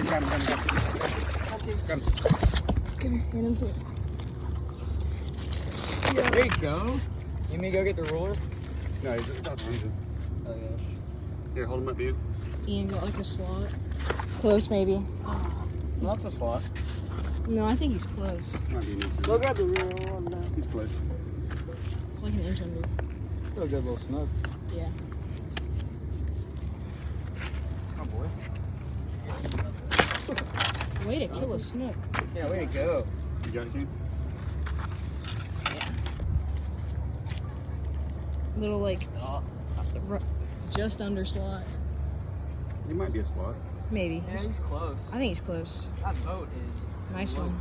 Got him. Got him. Come here, hand him to me. There you go. You may go get the roller. No, it's not season. Oh gosh. Here, hold him up, dude. Ian got like a slot. Close, maybe. Well, that's a slot. No, I think he's close. Might be an inch. Go grab the roller one now. He's close. It's like an inch under. Still a good little snook. Yeah. Oh boy. Way to kill a snook. Yeah, way to go. You got it, dude? Little like just under slot. He might be a slot. Maybe. Yeah, he's close. I think he's close. That boat is Nice close. one.